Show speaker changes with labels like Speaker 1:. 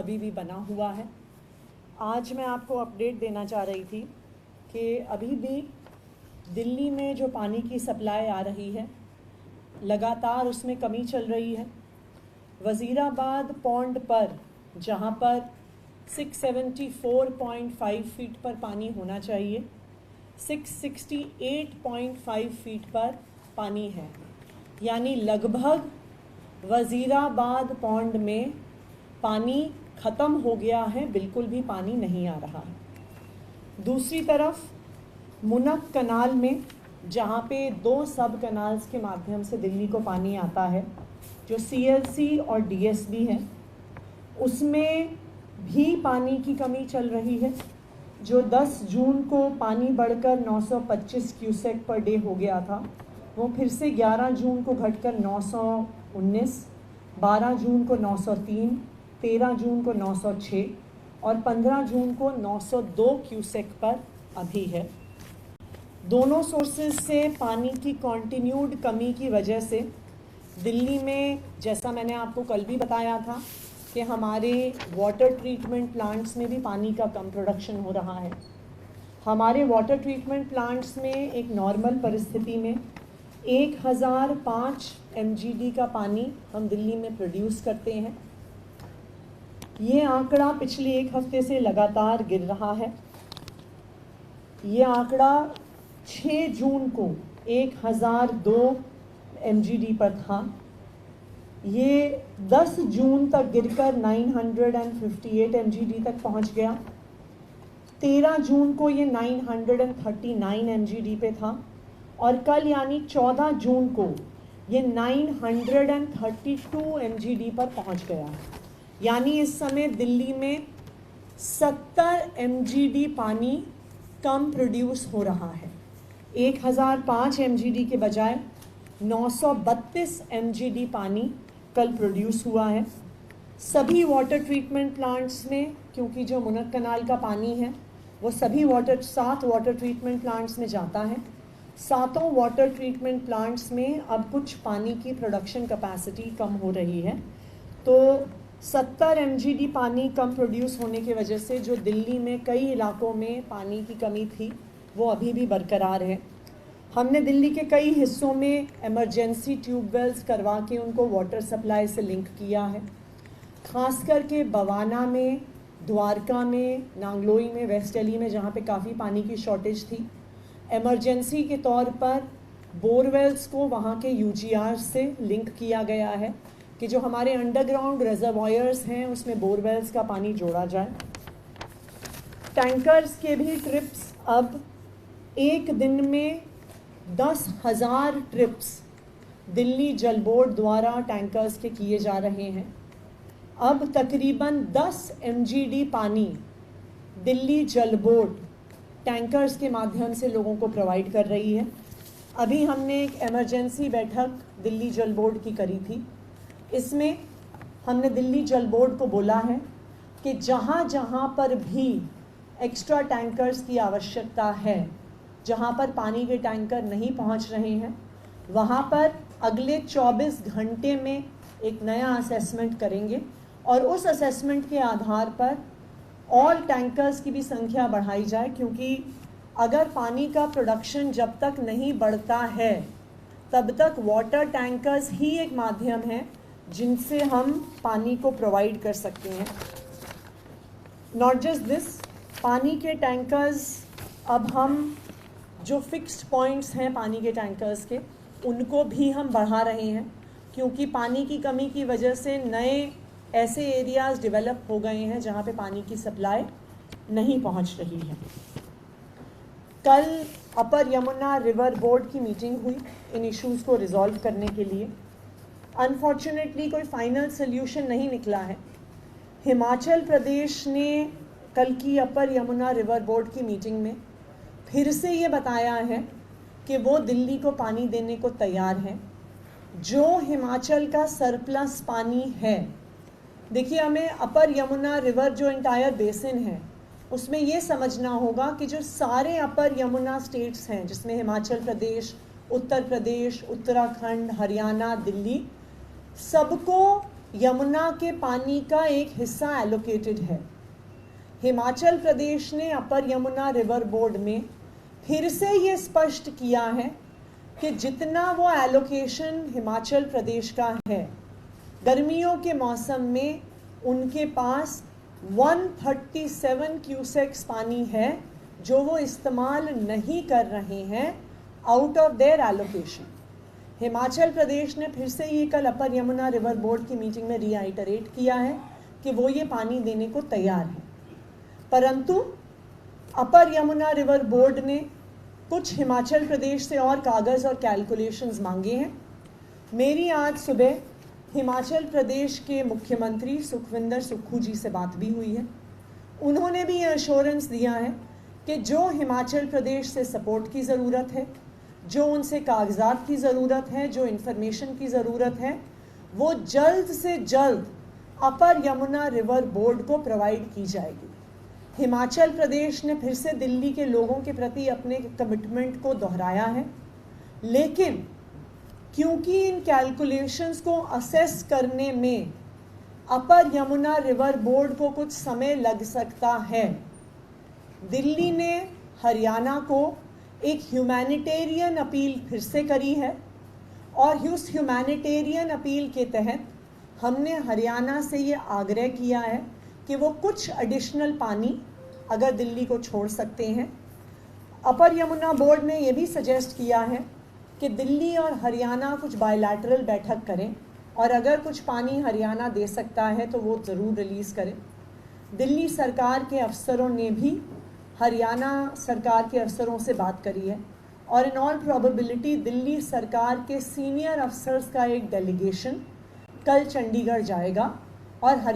Speaker 1: अभी भी बना हुआ है। आज मैं आपको अपडेट देना चाह रही थी कि अभी भी दिल्ली में जो पानी की सप्लाई आ रही है लगातार उसमें कमी चल रही है। वज़ीराबाद पॉन्ड पर जहां पर 674.5 फीट पर पानी होना चाहिए, 668.5 फीट पर पानी है, यानी लगभग वज़ीराबाद पॉन्ड में पानी ख़त्म हो गया है, बिल्कुल भी पानी नहीं आ रहा है। दूसरी तरफ मुनक कनाल में जहाँ पे 2 सब कनाल्स के माध्यम से दिल्ली को पानी आता है, जो CLC और DSB है, उसमें भी पानी की कमी चल रही है। जो 10 जून को पानी बढ़कर 925 क्यूसेक पर डे हो गया था, वो फिर से 11 जून को घटकर 919, 12 जून को 903, 13 जून को 906 और 15 जून को 902 क्यूसेक पर अभी है। दोनों सोर्सेज से पानी की कॉन्टिन्यूड कमी की वजह से दिल्ली में, जैसा मैंने आपको कल भी बताया था, कि हमारे वाटर ट्रीटमेंट प्लांट्स में भी पानी का कम प्रोडक्शन हो रहा है। हमारे वाटर ट्रीटमेंट प्लांट्स में एक नॉर्मल परिस्थिति में 1005 MGD का पानी हम दिल्ली में प्रोड्यूस करते हैं। ये आंकड़ा पिछले एक हफ्ते से लगातार गिर रहा है। ये आंकड़ा 6 जून को 1002 MGD पर था। ये 10 जून तक गिरकर 958 MGD तक पहुंच गया। 13 जून को ये 939 MGD पे था और कल यानी 14 जून को ये 932 MGD पर पहुंच गया है। यानी इस समय दिल्ली में 70 MGD पानी कम प्रोड्यूस हो रहा है। 1005 MGD के बजाय 932 MGD पानी कल प्रोड्यूस हुआ है। सभी वाटर ट्रीटमेंट प्लांट्स में, क्योंकि जो मुनक कनाल का पानी है वो सभी 7 वाटर ट्रीटमेंट प्लांट्स में जाता है। 7 वाटर ट्रीटमेंट प्लांट्स में अब कुछ पानी की प्रोडक्शन कैपेसिटी कम हो रही है, तो 70 MGD पानी कम प्रोड्यूस होने की वजह से जो दिल्ली में कई इलाकों में पानी की कमी थी वो अभी भी बरकरार है। हमने दिल्ली के कई हिस्सों में इमरजेंसी ट्यूबवेल्स करवा के उनको वाटर सप्लाई से लिंक किया है। ख़ास करके बवाना में, द्वारका में, नांगलोई में, वेस्ट दिल्ली में, जहाँ पे काफ़ी पानी की शॉर्टेज थी, इमरजेंसी के तौर पर बोरवेल्स को वहाँ के UGR से लिंक किया गया है कि जो हमारे अंडरग्राउंड रिजर्वायर्स हैं उसमें बोरवेल्स का पानी जोड़ा जाए। टैंकर्स के भी ट्रिप्स अब एक दिन में 10,000 ट्रिप्स दिल्ली जल बोर्ड द्वारा टैंकर्स के किए जा रहे हैं। अब तकरीबन 10 MGD पानी दिल्ली जल बोर्ड टैंकर्स के माध्यम से लोगों को प्रोवाइड कर रही है। अभी हमने एक इमरजेंसी बैठक दिल्ली जल बोर्ड की करी थी। इसमें हमने दिल्ली जल बोर्ड को बोला है कि जहाँ जहाँ पर भी एक्स्ट्रा टैंकर्स की आवश्यकता है, जहाँ पर पानी के टैंकर नहीं पहुँच रहे हैं, वहाँ पर अगले 24 घंटे में एक नया असेसमेंट करेंगे और उस असेसमेंट के आधार पर ऑल टैंकर्स की भी संख्या बढ़ाई जाए, क्योंकि अगर पानी का प्रोडक्शन जब तक नहीं बढ़ता है तब तक वाटर टैंकर्स ही एक माध्यम है जिनसे हम पानी को प्रोवाइड कर सकते हैं। नॉट जस्ट दिस, पानी के टैंकर्स अब हम जो फिक्स्ड पॉइंट्स हैं पानी के टैंकर्स के, उनको भी हम बढ़ा रहे हैं, क्योंकि पानी की कमी की वजह से नए ऐसे एरियाज़ डेवलप हो गए हैं जहाँ पे पानी की सप्लाई नहीं पहुँच रही है। कल अपर यमुना रिवर बोर्ड की मीटिंग हुई इन इश्यूज़ को रिजॉल्व करने के लिए। अनफॉर्चुनेटली कोई फाइनल सोल्यूशन नहीं निकला है। हिमाचल प्रदेश ने कल की अपर यमुना रिवर बोर्ड की मीटिंग में फिर से ये बताया है कि वो दिल्ली को पानी देने को तैयार है। जो हिमाचल का सरप्लस पानी है, देखिए, हमें अपर यमुना रिवर जो एंटायर बेसिन है उसमें ये समझना होगा कि जो सारे अपर यमुना स्टेट्स हैं, जिसमें हिमाचल प्रदेश, उत्तर प्रदेश, उत्तराखंड, हरियाणा, दिल्ली, सबको यमुना के पानी का एक हिस्सा एलोकेटेड है। हिमाचल प्रदेश ने अपर यमुना रिवर बोर्ड में फिर से ये स्पष्ट किया है कि जितना वो एलोकेशन हिमाचल प्रदेश का है, गर्मियों के मौसम में उनके पास 137 क्यूसेक्स पानी है जो वो इस्तेमाल नहीं कर रहे हैं out of their allocation. Himachal Pradesh ने फिर से ये कल अपर यमुना रिवर बोर्ड की मीटिंग में रीआइटरेट किया है कि वो ये पानी देने को तैयार है, परंतु अपर यमुना रिवर बोर्ड ने कुछ हिमाचल प्रदेश से और कागज़ और कैलकुलेशंस मांगे हैं। मेरी आज सुबह हिमाचल प्रदेश के मुख्यमंत्री सुखविंदर सुक्खू जी से बात भी हुई है। उन्होंने भी ये एश्योरेंस दिया है कि जो हिमाचल प्रदेश से सपोर्ट की ज़रूरत है, जो उनसे कागजात की ज़रूरत है, जो इन्फॉर्मेशन की ज़रूरत है, वो जल्द से जल्द अपर यमुना रिवर बोर्ड को प्रोवाइड की जाएगी। हिमाचल प्रदेश ने फिर से दिल्ली के लोगों के प्रति अपने कमिटमेंट को दोहराया है, लेकिन क्योंकि इन कैलकुलेशंस को असेस करने में अपर यमुना रिवर बोर्ड को कुछ समय लग सकता है, दिल्ली ने हरियाणा को एक ह्यूमैनिटेरियन अपील फिर से करी है और उस ह्यूमैनिटेरियन अपील के तहत हमने हरियाणा से ये आग्रह किया है कि वो कुछ एडिशनल पानी अगर दिल्ली को छोड़ सकते हैं। अपर यमुना बोर्ड ने ये भी सजेस्ट किया है कि दिल्ली और हरियाणा कुछ बायलैटरल बैठक करें और अगर कुछ पानी हरियाणा दे सकता है तो वो ज़रूर रिलीज़ करें। दिल्ली सरकार के अफसरों ने भी हरियाणा सरकार के अफसरों से बात करी है और इन ऑल प्रोबेबिलिटी दिल्ली सरकार के सीनियर अफसर्स का एक डेलीगेशन कल चंडीगढ़ जाएगा और